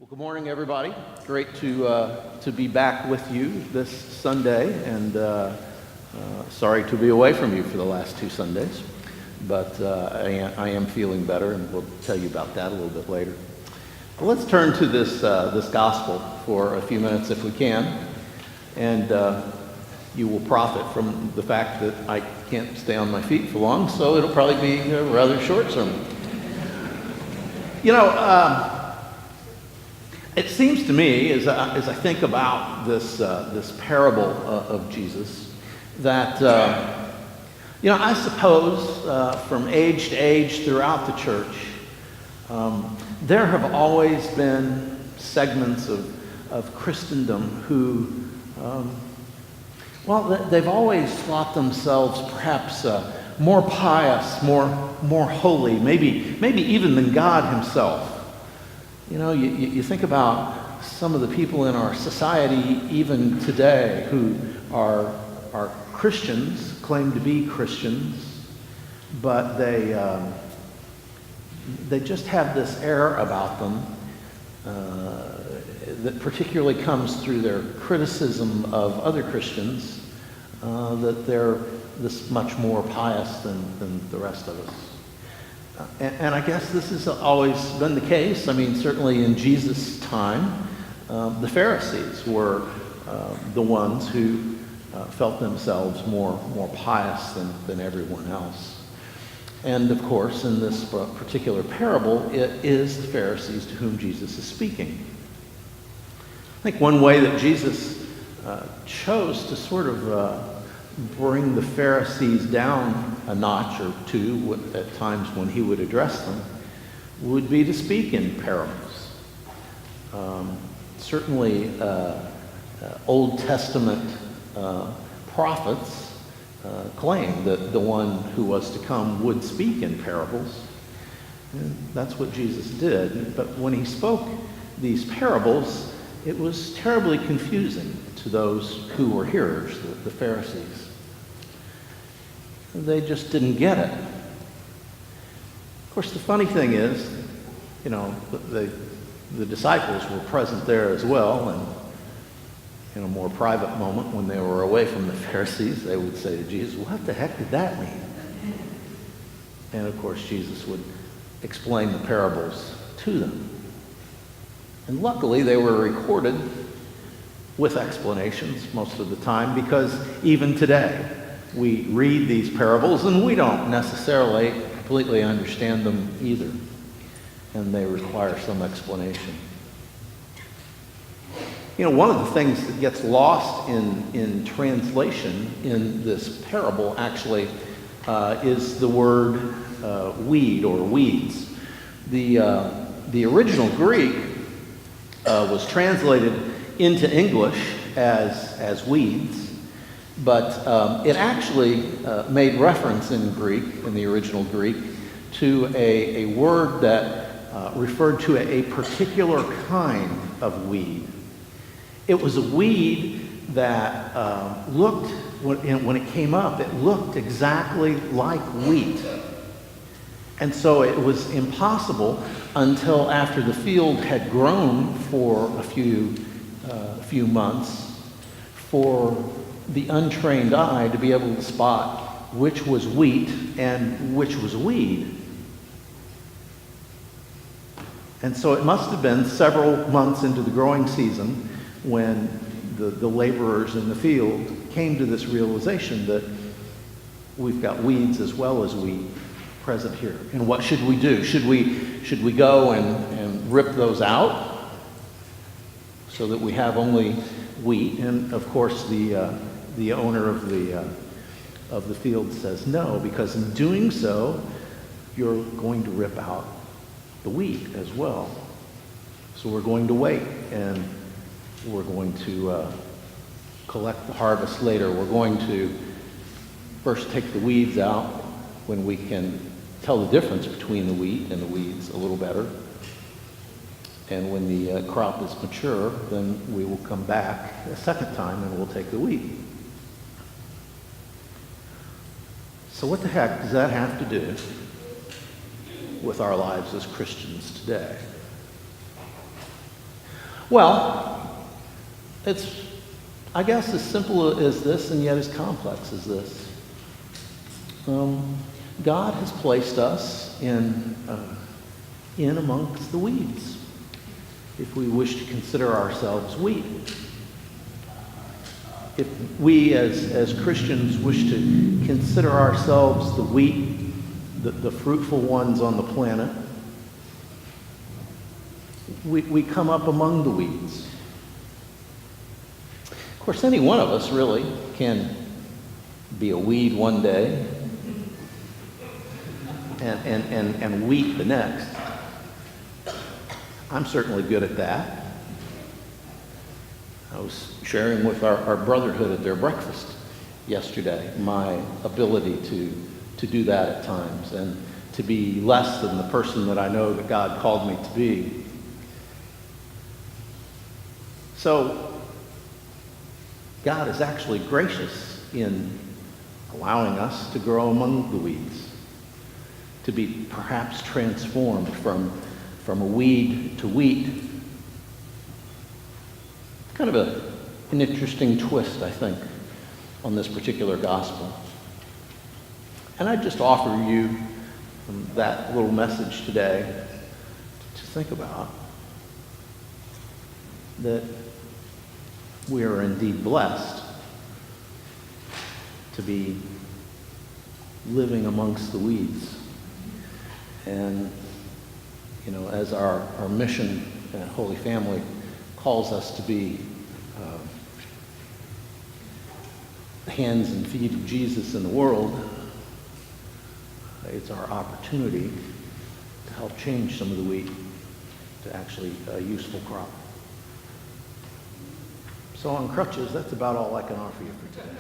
Well, good morning, everybody. Great to be back with you this Sunday, and sorry to be away from you for the last two Sundays, but I am feeling better, and we'll tell you about that a little bit later. Well, let's turn to this gospel for a few minutes, if we can, and you will profit from the fact that I can't stay on my feet for long, so it'll probably be a rather short sermon. You know. It seems to me, as I think about this parable of Jesus, that I suppose from age to age throughout the church, there have always been segments of Christendom who, they've always thought themselves perhaps more pious, more holy, maybe even than God Himself. You know, you think about some of the people in our society even today who are Christians, claim to be Christians, but they just have this air about them that particularly comes through their criticism of other Christians, that they're this much more pious than the rest of us. And I guess this has always been the case. I mean, certainly in Jesus' time, the Pharisees were the ones who felt themselves more pious than everyone else. And of course, in this particular parable, it is the Pharisees to whom Jesus is speaking. I think one way that Jesus chose to sort of bring the Pharisees down a notch or two at times when he would address them would be to speak in parables. Certainly Old Testament prophets claim that the one who was to come would speak in parables. And that's what Jesus did. But when he spoke these parables, it was terribly confusing to those who were hearers, the Pharisees. They just didn't get it. Of course, the funny thing is, the disciples were present there as well, and in a more private moment when they were away from the Pharisees, they would say to Jesus, "What the heck did that mean?" And of course, Jesus would explain the parables to them. And luckily, they were recorded with explanations most of the time, because even today, we read these parables and we don't necessarily completely understand them either, and they require some explanation. You know, one of the things that gets lost in translation in this parable actually is the word weed or weeds. The original Greek was translated into English as weeds, but it actually made reference in Greek, in the original Greek, to a word that referred to a particular kind of weed. It was a weed that looked, when it came up, it looked exactly like wheat. And so it was impossible until after the field had grown for a few months for the untrained eye to be able to spot which was wheat and which was weed. And so it must have been several months into the growing season when the laborers in the field came to this realization that we've got weeds as well as wheat present here. And what should we do? Should we go and rip those out so that we have only wheat? And of course, the owner of the field says no, because in doing so, you're going to rip out the wheat as well. So we're going to wait, and we're going to collect the harvest later. We're going to first take the weeds out when we can tell the difference between the wheat and the weeds a little better. And when the crop is mature, then we will come back a second time and we'll take the wheat. So what the heck does that have to do with our lives as Christians today? Well, it's, I guess, as simple as this and yet as complex as this. God has placed us in amongst the weeds, if we wish to consider ourselves wheat. If we as Christians wish to consider ourselves the wheat, the fruitful ones on the planet, we come up among the weeds. Of course, any one of us really can be a weed one day and wheat the next. I'm certainly good at that. I was sharing with our brotherhood at their breakfast yesterday my ability to do that at times and to be less than the person that I know that God called me to be. So God is actually gracious in allowing us to grow among the weeds, to be perhaps transformed from a weed to wheat. Kind of an interesting twist, I think, on this particular gospel. And I just offer you that little message today to think about, that we are indeed blessed to be living amongst the weeds. And, as our mission at Holy Family calls us to be the hands and feet of Jesus in the world, it's our opportunity to help change some of the wheat to actually a useful crop. So on crutches, that's about all I can offer you for today.